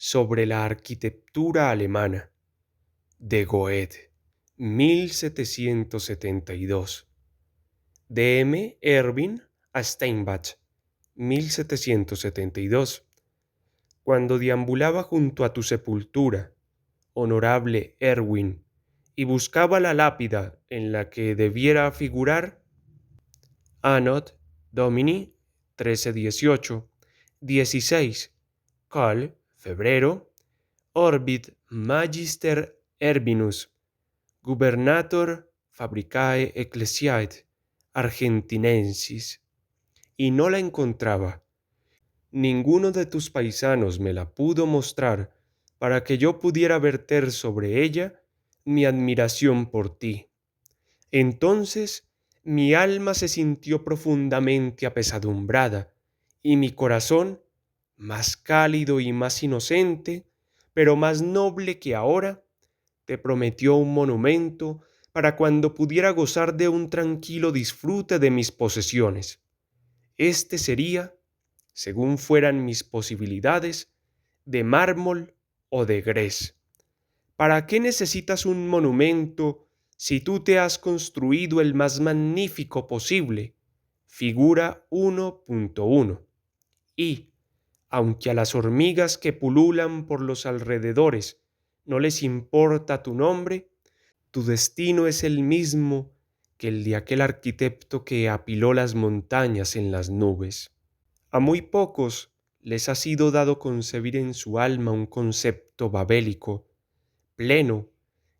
sobre la arquitectura alemana, de Goethe, 1772. De M. Erwin a Steinbach, 1772. Cuando deambulaba junto a tu sepultura, honorable Erwin, y buscaba la lápida en la que debiera figurar Anot Domini 1318, 16, Cal, febrero, Orbit Magister Erwinus, Gubernator Fabricae Ecclesiae Argentinensis, y no la encontraba. Ninguno de tus paisanos me la pudo mostrar para que yo pudiera verter sobre ella mi admiración por ti. Entonces mi alma se sintió profundamente apesadumbrada, y mi corazón, más cálido y más inocente, pero más noble que ahora, te prometió un monumento para cuando pudiera gozar de un tranquilo disfrute de mis posesiones. Este sería, según fueran mis posibilidades, de mármol o de grés. ¿Para qué necesitas un monumento si tú te has construido el más magnífico posible? Figura 1.1. Y, aunque a las hormigas que pululan por los alrededores no les importa tu nombre, tu destino es el mismo que el de aquel arquitecto que apiló las montañas en las nubes. A muy pocos les ha sido dado concebir en su alma un concepto babélico, pleno,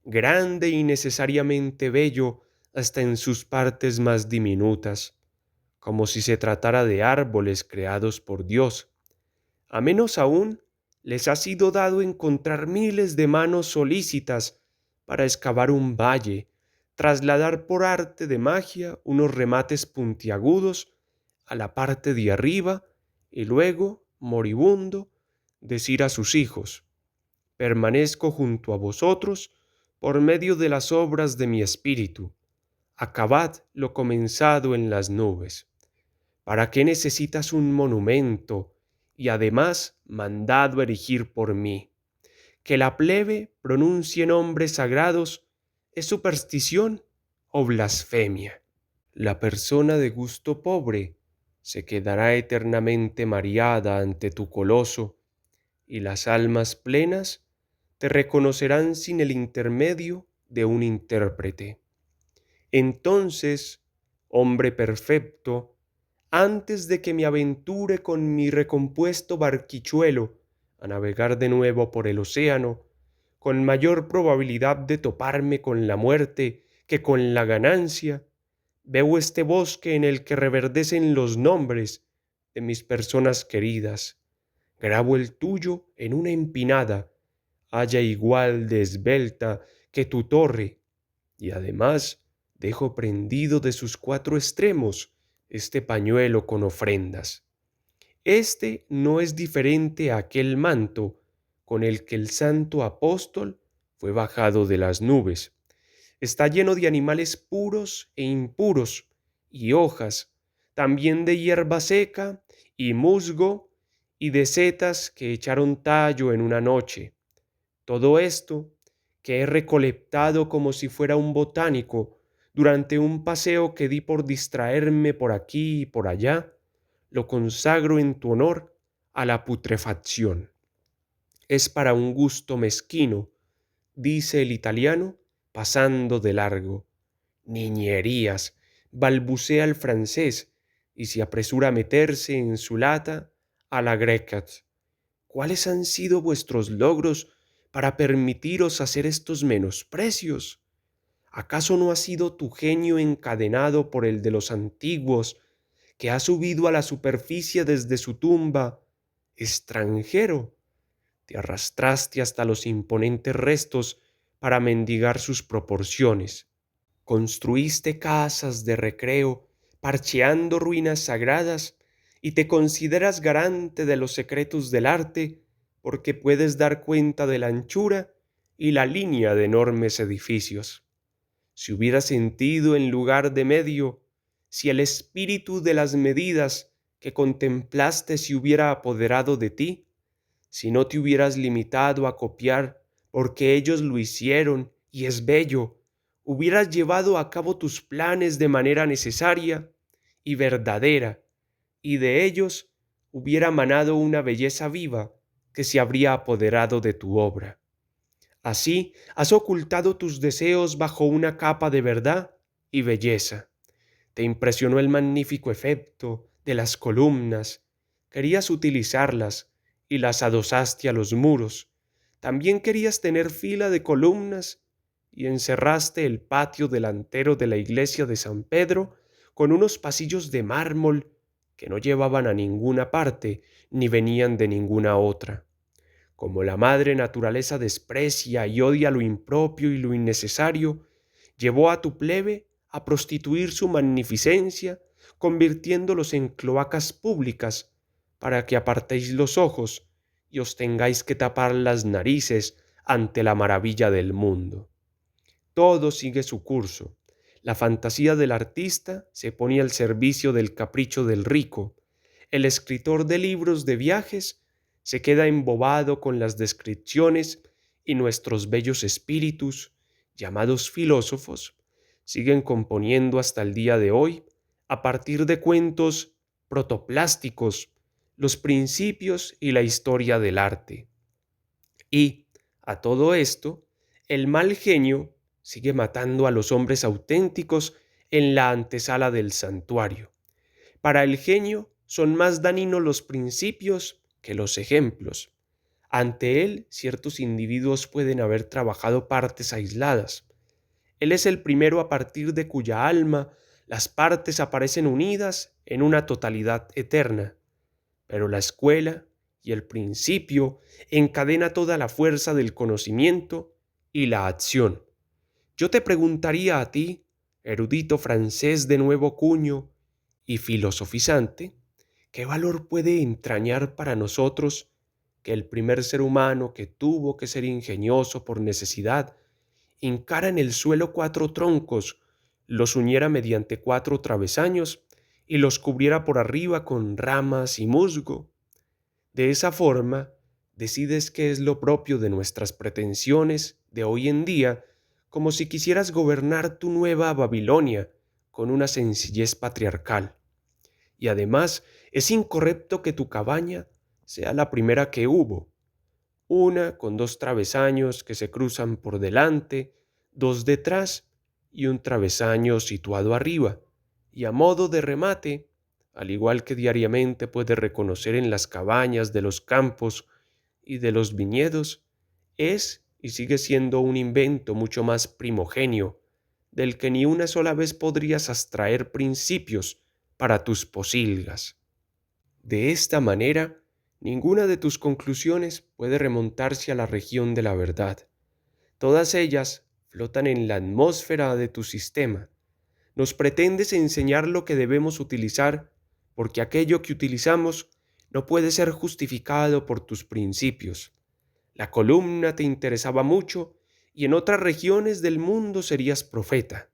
grande y necesariamente bello hasta en sus partes más diminutas, como si se tratara de árboles creados por Dios. A menos aún les ha sido dado encontrar miles de manos solícitas para excavar un valle, trasladar por arte de magia unos remates puntiagudos a la parte de arriba y luego, moribundo, decir a sus hijos: permanezco junto a vosotros por medio de las obras de mi espíritu. Acabad lo comenzado en las nubes. ¿Para qué necesitas un monumento y además mandado erigir por mí? Que la plebe pronuncie nombres sagrados es superstición o blasfemia. La persona de gusto pobre se quedará eternamente mareada ante tu coloso, y las almas plenas te reconocerán sin el intermedio de un intérprete. Entonces, hombre perfecto, antes de que me aventure con mi recompuesto barquichuelo a navegar de nuevo por el océano, con mayor probabilidad de toparme con la muerte que con la ganancia, veo este bosque en el que reverdecen los nombres de mis personas queridas. Grabo el tuyo en una empinada, haya igual de esbelta que tu torre, y además dejo prendido de sus cuatro extremos este pañuelo con ofrendas. Este no es diferente a aquel manto con el que el santo apóstol fue bajado de las nubes. Está lleno de animales puros e impuros, y hojas, también de hierba seca y musgo, y de setas que echaron tallo en una noche. Todo esto, que he recolectado como si fuera un botánico durante un paseo que di por distraerme por aquí y por allá, lo consagro en tu honor a la putrefacción. Es para un gusto mezquino, dice el italiano, pasando de largo. Niñerías, balbucea el francés y se apresura a meterse en su lata a la grecat. ¿Cuáles han sido vuestros logros para permitiros hacer estos menosprecios? ¿Acaso no ha sido tu genio encadenado por el de los antiguos, que ha subido a la superficie desde su tumba, extranjero? Te arrastraste hasta los imponentes restos para mendigar sus proporciones. Construiste casas de recreo, parcheando ruinas sagradas, y te consideras garante de los secretos del arte porque puedes dar cuenta de la anchura y la línea de enormes edificios. Si hubieras sentido en lugar de medio, si el espíritu de las medidas que contemplaste se hubiera apoderado de ti, si no te hubieras limitado a copiar porque ellos lo hicieron y es bello, hubieras llevado a cabo tus planes de manera necesaria y verdadera, y de ellos hubiera manado una belleza viva que se habría apoderado de tu obra. Así has ocultado tus deseos bajo una capa de verdad y belleza. Te impresionó el magnífico efecto de las columnas. Querías utilizarlas y las adosaste a los muros. También querías tener fila de columnas y encerraste el patio delantero de la iglesia de San Pedro con unos pasillos de mármol que no llevaban a ninguna parte ni venían de ninguna otra. Como la madre naturaleza desprecia y odia lo impropio y lo innecesario, llevó a tu plebe a prostituir su magnificencia, convirtiéndolos en cloacas públicas, para que apartéis los ojos y os tengáis que tapar las narices ante la maravilla del mundo. Todo sigue su curso. La fantasía del artista se pone al servicio del capricho del rico. El escritor de libros de viajes se queda embobado con las descripciones y nuestros bellos espíritus, llamados filósofos, siguen componiendo hasta el día de hoy, a partir de cuentos protoplásticos, los principios y la historia del arte. Y, a todo esto, el mal genio sigue matando a los hombres auténticos en la antesala del santuario. Para el genio son más dañinos los principios que los ejemplos. Ante él, ciertos individuos pueden haber trabajado partes aisladas. Él es el primero a partir de cuya alma las partes aparecen unidas en una totalidad eterna. Pero la escuela y el principio encadena toda la fuerza del conocimiento y la acción. Yo te preguntaría a ti, erudito francés de nuevo cuño y filosofizante, ¿qué valor puede entrañar para nosotros que el primer ser humano que tuvo que ser ingenioso por necesidad hincara en el suelo 4 troncos, los uniera mediante 4 travesaños y los cubriera por arriba con ramas y musgo? De esa forma, decides qué es lo propio de nuestras pretensiones de hoy en día, como si quisieras gobernar tu nueva Babilonia con una sencillez patriarcal. Y además, es incorrecto que tu cabaña sea la primera que hubo, una con 2 travesaños que se cruzan por delante, 2 detrás y un travesaño situado arriba, y a modo de remate, al igual que diariamente puedes reconocer en las cabañas de los campos y de los viñedos, es y sigue siendo un invento mucho más primogenio, del que ni una sola vez podrías abstraer principios para tus posilgas. De esta manera, ninguna de tus conclusiones puede remontarse a la región de la verdad. Todas ellas flotan en la atmósfera de tu sistema. Nos pretendes enseñar lo que debemos utilizar, porque aquello que utilizamos no puede ser justificado por tus principios. La columna te interesaba mucho y en otras regiones del mundo serías profeta.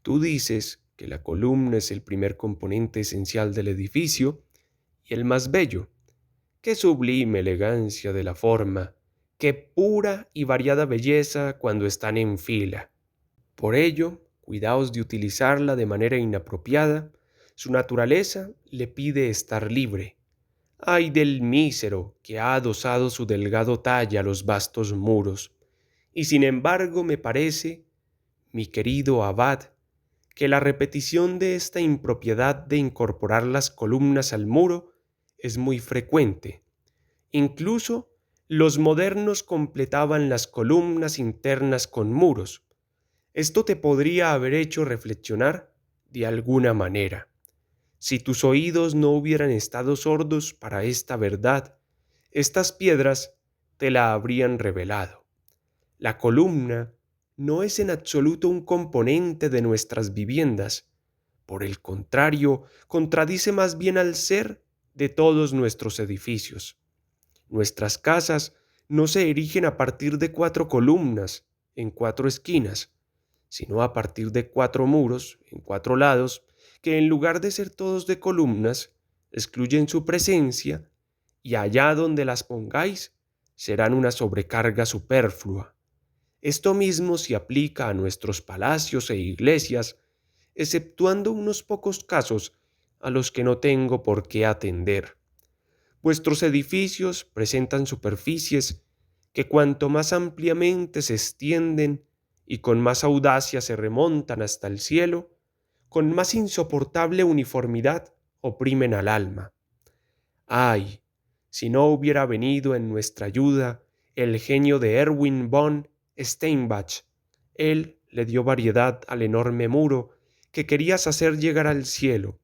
Tú dices que la columna es el primer componente esencial del edificio y el más bello. Qué sublime elegancia de la forma, qué pura y variada belleza cuando están en fila. Por ello, cuidaos de utilizarla de manera inapropiada, su naturaleza le pide estar libre. Ay del mísero que ha adosado su delgado talle a los vastos muros. Y sin embargo me parece, mi querido abad, que la repetición de esta impropiedad de incorporar las columnas al muro es muy frecuente. Incluso los modernos completaban las columnas internas con muros. Esto te podría haber hecho reflexionar de alguna manera. Si tus oídos no hubieran estado sordos para esta verdad, estas piedras te la habrían revelado. La columna no es en absoluto un componente de nuestras viviendas. Por el contrario, contradice más bien al ser de todos nuestros edificios. Nuestras casas no se erigen a partir de 4 columnas en 4 esquinas, sino a partir de 4 muros en 4 lados, que en lugar de ser todos de columnas, excluyen su presencia y allá donde las pongáis serán una sobrecarga superflua. Esto mismo se aplica a nuestros palacios e iglesias, exceptuando unos pocos casos a los que no tengo por qué atender. Vuestros edificios presentan superficies que cuanto más ampliamente se extienden y con más audacia se remontan hasta el cielo, con más insoportable uniformidad oprimen al alma. ¡Ay! Si no hubiera venido en nuestra ayuda el genio de Erwin von Steinbach, él le dio variedad al enorme muro que querías hacer llegar al cielo,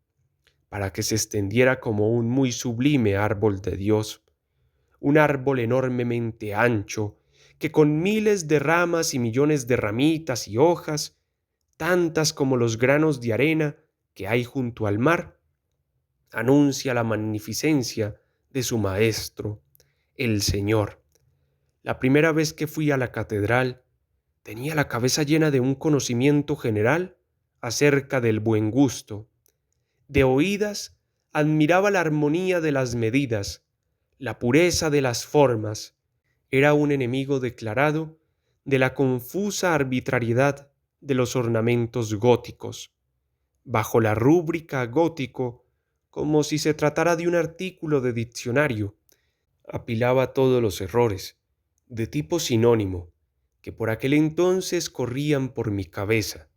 para que se extendiera como un muy sublime árbol de Dios, un árbol enormemente ancho, que con miles de ramas y millones de ramitas y hojas, tantas como los granos de arena que hay junto al mar, anuncia la magnificencia de su Maestro, el Señor. La primera vez que fui a la catedral, tenía la cabeza llena de un conocimiento general acerca del buen gusto. De oídas, admiraba la armonía de las medidas, la pureza de las formas. Era un enemigo declarado de la confusa arbitrariedad de los ornamentos góticos. Bajo la rúbrica gótico, como si se tratara de un artículo de diccionario, apilaba todos los errores, de tipo sinónimo, que por aquel entonces corrían por mi cabeza: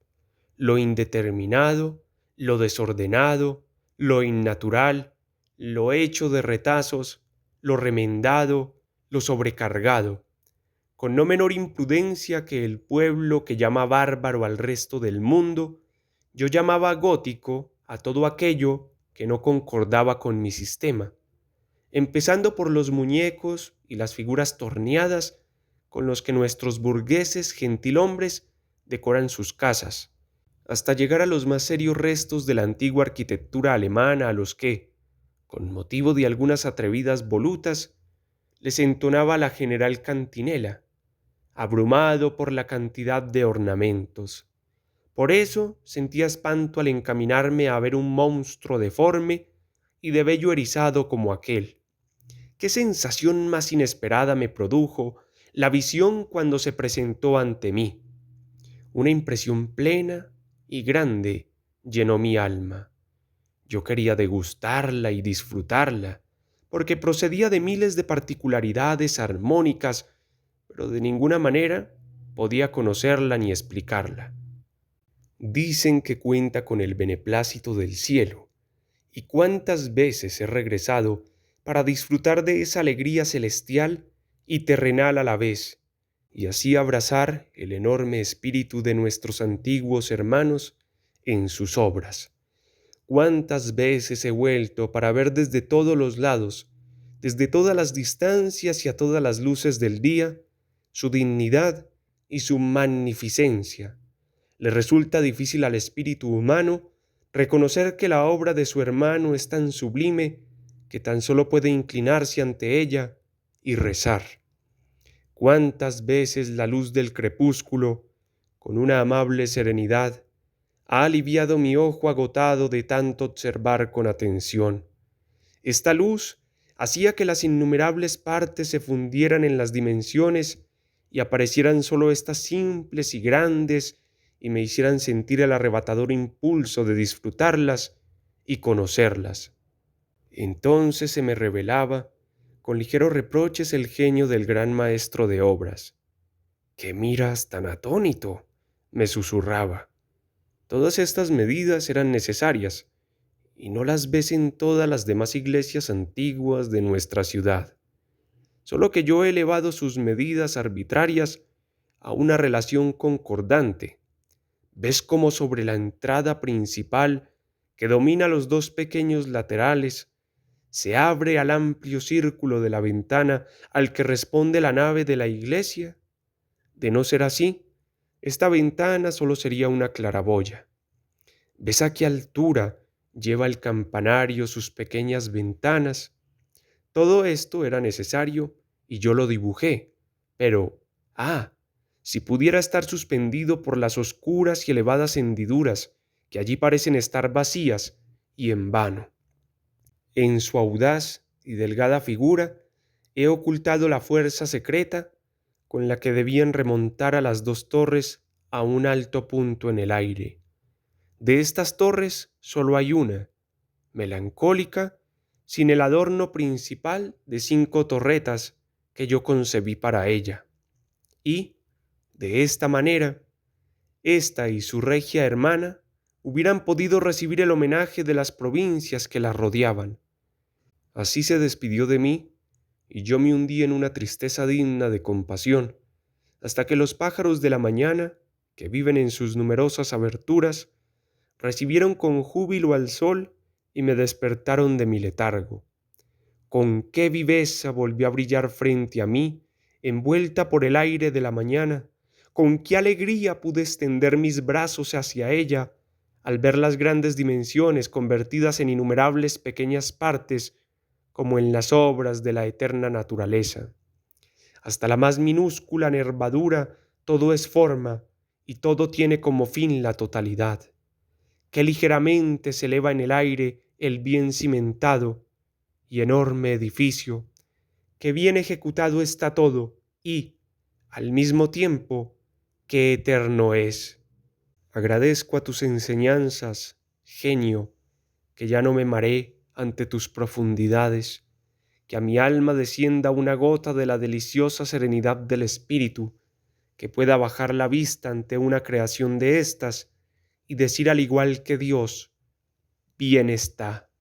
lo indeterminado, lo desordenado, lo innatural, lo hecho de retazos, lo remendado, lo sobrecargado, con no menor imprudencia que el pueblo que llama bárbaro al resto del mundo, yo llamaba gótico a todo aquello que no concordaba con mi sistema, empezando por los muñecos y las figuras torneadas con los que nuestros burgueses gentilhombres decoran sus casas, hasta llegar a los más serios restos de la antigua arquitectura alemana a los que, con motivo de algunas atrevidas volutas, les entonaba la general cantinela, abrumado por la cantidad de ornamentos. Por eso sentía espanto al encaminarme a ver un monstruo deforme y de vello erizado como aquel. Qué sensación más inesperada me produjo la visión cuando se presentó ante mí. Una impresión plena y grande llenó mi alma. Yo quería degustarla y disfrutarla, porque procedía de miles de particularidades armónicas, pero de ninguna manera podía conocerla ni explicarla. Dicen que cuenta con el beneplácito del cielo, y cuántas veces he regresado para disfrutar de esa alegría celestial y terrenal a la vez, y así abrazar el enorme espíritu de nuestros antiguos hermanos en sus obras. Cuántas veces he vuelto para ver desde todos los lados, desde todas las distancias y a todas las luces del día, su dignidad y su magnificencia. Le resulta difícil al espíritu humano reconocer que la obra de su hermano es tan sublime que tan solo puede inclinarse ante ella y rezar. Cuántas veces la luz del crepúsculo, con una amable serenidad, ha aliviado mi ojo agotado de tanto observar con atención. Esta luz hacía que las innumerables partes se fundieran en las dimensiones y aparecieran solo estas simples y grandes, y me hicieran sentir el arrebatador impulso de disfrutarlas y conocerlas. Entonces se me revelaba con ligeros reproches el genio del gran maestro de obras. «¿Qué miras tan atónito?», me susurraba. «Todas estas medidas eran necesarias, y no las ves en todas las demás iglesias antiguas de nuestra ciudad. Solo que yo he elevado sus medidas arbitrarias a una relación concordante. ¿Ves cómo sobre la entrada principal, que domina los dos pequeños laterales, se abre al amplio círculo de la ventana al que responde la nave de la iglesia? De no ser así, esta ventana solo sería una claraboya. ¿Ves a qué altura lleva el campanario sus pequeñas ventanas? Todo esto era necesario y yo lo dibujé, pero, si pudiera estar suspendido por las oscuras y elevadas hendiduras que allí parecen estar vacías y en vano. En su audaz y delgada figura, he ocultado la fuerza secreta con la que debían remontar a las dos torres a un alto punto en el aire. De estas torres solo hay una, melancólica, sin el adorno principal de 5 torretas que yo concebí para ella. Y, de esta manera, esta y su regia hermana hubieran podido recibir el homenaje de las provincias que las rodeaban. Así se despidió de mí, y yo me hundí en una tristeza digna de compasión, hasta que los pájaros de la mañana, que viven en sus numerosas aberturas, recibieron con júbilo al sol y me despertaron de mi letargo. Con qué viveza volvió a brillar frente a mí, envuelta por el aire de la mañana, con qué alegría pude extender mis brazos hacia ella, al ver las grandes dimensiones convertidas en innumerables pequeñas partes, como en las obras de la eterna naturaleza. Hasta la más minúscula nervadura todo es forma, y todo tiene como fin la totalidad. Qué ligeramente se eleva en el aire el bien cimentado y enorme edificio, qué bien ejecutado está todo y, al mismo tiempo, qué eterno es. Agradezco a tus enseñanzas, genio, que ya no me mareé ante tus profundidades, que a mi alma descienda una gota de la deliciosa serenidad del espíritu, que pueda bajar la vista ante una creación de éstas y decir al igual que Dios, bien está.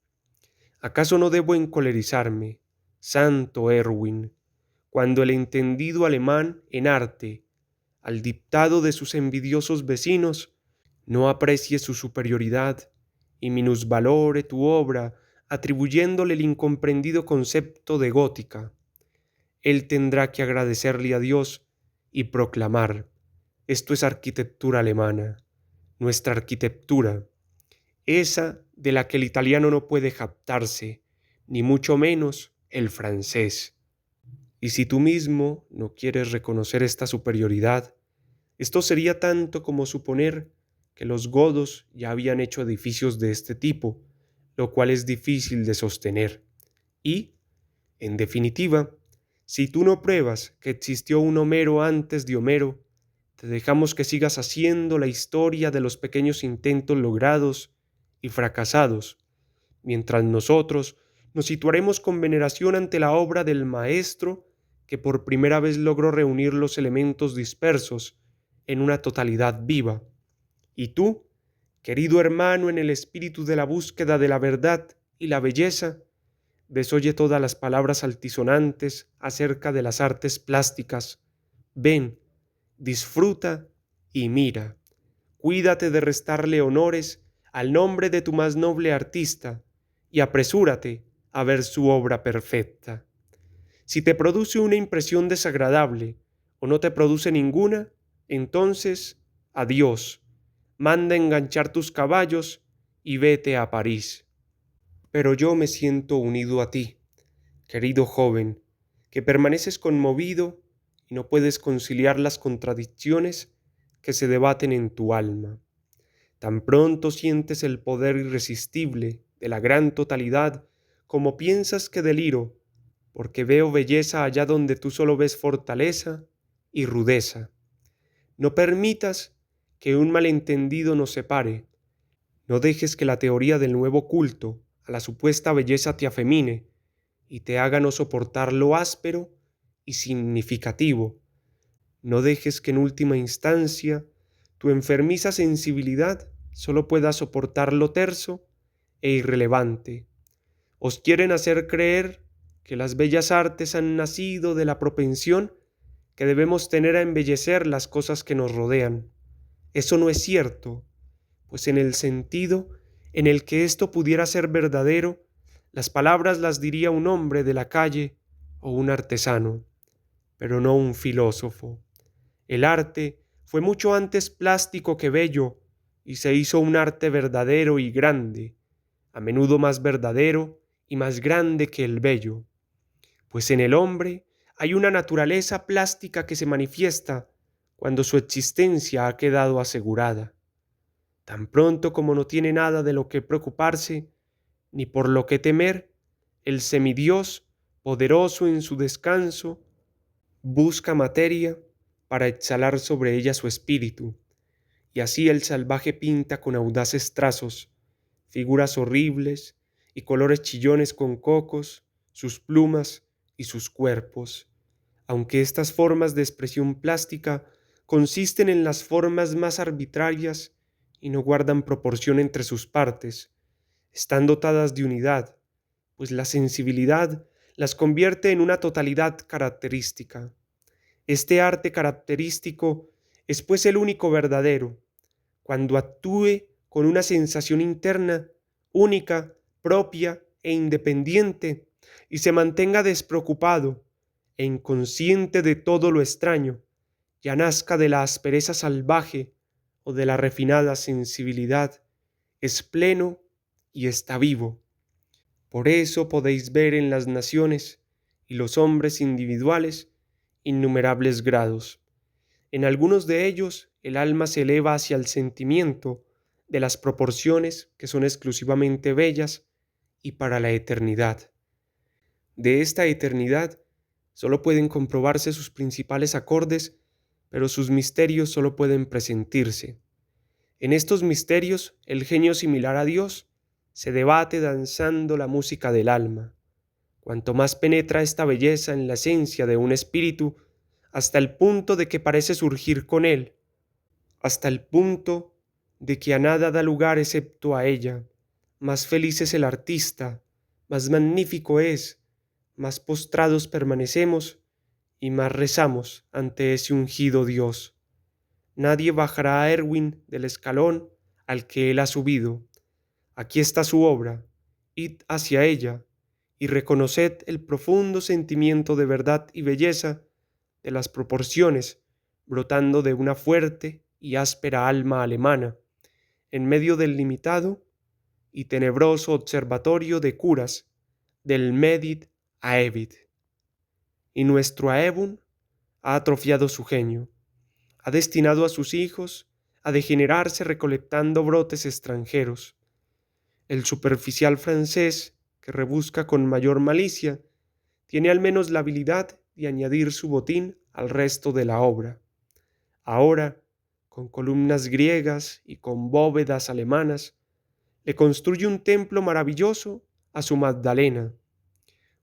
¿Acaso no debo encolerizarme, santo Erwin, cuando el entendido alemán en arte, al dictado de sus envidiosos vecinos, no aprecie su superioridad y minusvalore tu obra atribuyéndole el incomprendido concepto de gótica? Él tendrá que agradecerle a Dios y proclamar: esto es arquitectura alemana, nuestra arquitectura, esa de la que el italiano no puede jactarse, ni mucho menos el francés. Y si tú mismo no quieres reconocer esta superioridad, esto sería tanto como suponer que los godos ya habían hecho edificios de este tipo, lo cual es difícil de sostener. Y, en definitiva, si tú no pruebas que existió un Homero antes de Homero, te dejamos que sigas haciendo la historia de los pequeños intentos logrados y fracasados, mientras nosotros nos situaremos con veneración ante la obra del maestro que por primera vez logró reunir los elementos dispersos en una totalidad viva. Y tú, querido hermano en el espíritu de la búsqueda de la verdad y la belleza, desoye todas las palabras altisonantes acerca de las artes plásticas. Ven, disfruta y mira. Cuídate de restarle honores al nombre de tu más noble artista y apresúrate a ver su obra perfecta. Si te produce una impresión desagradable o no te produce ninguna, entonces, adiós, manda enganchar tus caballos y vete a París. Pero yo me siento unido a ti, querido joven, que permaneces conmovido y no puedes conciliar las contradicciones que se debaten en tu alma. Tan pronto sientes el poder irresistible de la gran totalidad como piensas que deliro, porque veo belleza allá donde tú solo ves fortaleza y rudeza. No permitas que un malentendido nos separe. No dejes que la teoría del nuevo culto a la supuesta belleza te afemine y te haga no soportar lo áspero y significativo. No dejes que en última instancia tu enfermiza sensibilidad solo pueda soportar lo terso e irrelevante. Os quieren hacer creer que las bellas artes han nacido de la propensión que debemos tener a embellecer las cosas que nos rodean. Eso no es cierto, pues en el sentido en el que esto pudiera ser verdadero, las palabras las diría un hombre de la calle o un artesano, pero no un filósofo. El arte fue mucho antes plástico que bello y se hizo un arte verdadero y grande, a menudo más verdadero y más grande que el bello, pues en el hombre hay una naturaleza plástica que se manifiesta cuando su existencia ha quedado asegurada. Tan pronto como no tiene nada de lo que preocuparse, ni por lo que temer, El semidios, poderoso en su descanso, busca materia para exhalar sobre ella su espíritu, y así el salvaje pinta con audaces trazos, figuras horribles y colores chillones con cocos, sus plumas y sus cuerpos, aunque estas formas de expresión plástica consisten en las formas más arbitrarias y no guardan proporción entre sus partes, están dotadas de unidad, pues la sensibilidad las convierte en una totalidad característica. Este arte característico es pues el único verdadero, cuando actúe con una sensación interna, única, propia e independiente, y se mantenga despreocupado e inconsciente de todo lo extraño, ya nazca de la aspereza salvaje o de la refinada sensibilidad, es pleno y está vivo. Por eso podéis ver en las naciones y los hombres individuales innumerables grados. En algunos de ellos el alma se eleva hacia el sentimiento de las proporciones que son exclusivamente bellas y para la eternidad. De esta eternidad solo pueden comprobarse sus principales acordes, pero sus misterios solo pueden presentirse. En estos misterios el genio similar a Dios se debate danzando la música del alma. Cuanto más penetra esta belleza en la esencia de un espíritu, hasta el punto de que parece surgir con él, hasta el punto de que a nada da lugar excepto a ella, más feliz es el artista, más magnífico es, más postrados permanecemos y más rezamos ante ese ungido Dios. Nadie bajará a Erwin del escalón al que él ha subido. Aquí está su obra, id hacia ella y reconoced el profundo sentimiento de verdad y belleza de las proporciones brotando de una fuerte y áspera alma alemana, en medio del limitado y tenebroso observatorio de curas del Medit Aebit. Y nuestro Aebun ha atrofiado su genio, ha destinado a sus hijos a degenerarse recolectando brotes extranjeros. El superficial francés, que rebusca con mayor malicia, tiene al menos la habilidad de añadir su botín al resto de la obra. Ahora, con columnas griegas y con bóvedas alemanas, le construye un templo maravilloso a su Magdalena.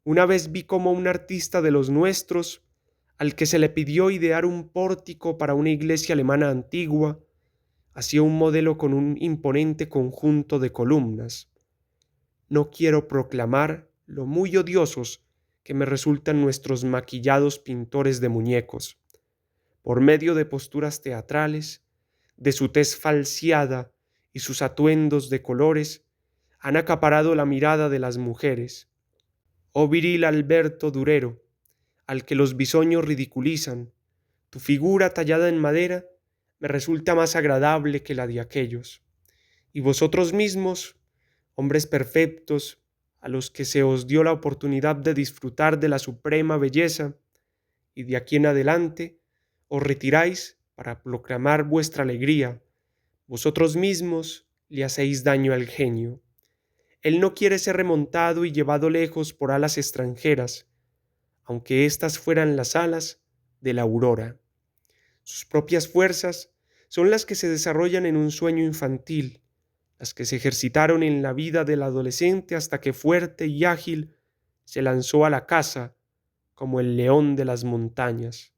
Una vez vi como un artista de los nuestros, al que se le pidió idear un pórtico para una iglesia alemana antigua, hacía un modelo con un imponente conjunto de columnas. No quiero proclamar lo muy odiosos que me resultan nuestros maquillados pintores de muñecos. Por medio de posturas teatrales, de su tez falseada y sus atuendos de colores, han acaparado la mirada de las mujeres. Oh viril Alberto Durero, al que los bisoños ridiculizan, tu figura tallada en madera me resulta más agradable que la de aquellos. Y vosotros mismos, hombres perfectos, a los que se os dio la oportunidad de disfrutar de la suprema belleza, y de aquí en adelante os retiráis para proclamar vuestra alegría, vosotros mismos le hacéis daño al genio. Él no quiere ser remontado y llevado lejos por alas extranjeras, aunque éstas fueran las alas de la aurora. Sus propias fuerzas son las que se desarrollan en un sueño infantil, las que se ejercitaron en la vida del adolescente hasta que fuerte y ágil se lanzó a la caza como el león de las montañas.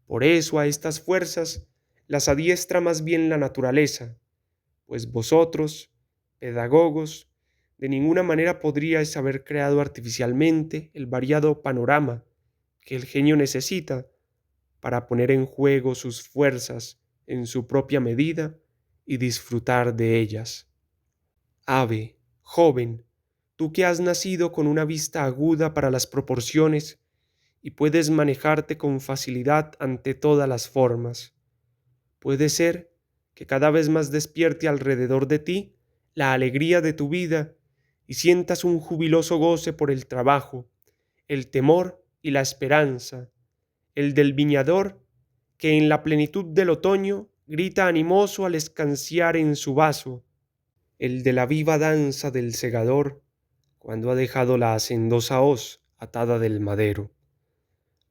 Por eso a estas fuerzas las adiestra más bien la naturaleza, pues vosotros, pedagogos, de ninguna manera podríais haber creado artificialmente el variado panorama que el genio necesita para poner en juego sus fuerzas en su propia medida y disfrutar de ellas. Ave, joven, tú que has nacido con una vista aguda para las proporciones y puedes manejarte con facilidad ante todas las formas, puede ser que cada vez más despierte alrededor de ti la alegría de tu vida y sientas un jubiloso goce por el trabajo, el temor y la esperanza, el del viñador que en la plenitud del otoño grita animoso al escanciar en su vaso, el de la viva danza del segador cuando ha dejado la hacendosa hoz atada del madero.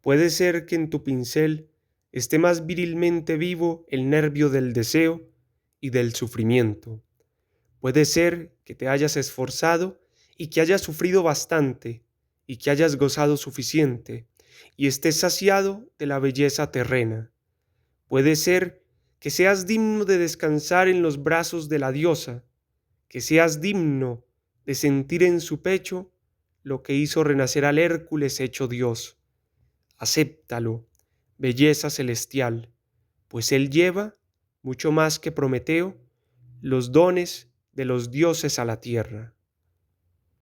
Puede ser que en tu pincel esté más virilmente vivo el nervio del deseo y del sufrimiento. Puede ser que te hayas esforzado y que hayas sufrido bastante y que hayas gozado suficiente y estés saciado de la belleza terrena. Puede ser que seas digno de descansar en los brazos de la diosa, que seas digno de sentir en su pecho lo que hizo renacer al Hércules hecho Dios. Acéptalo, belleza celestial, pues él lleva, mucho más que Prometeo, los dones de los dioses a la tierra.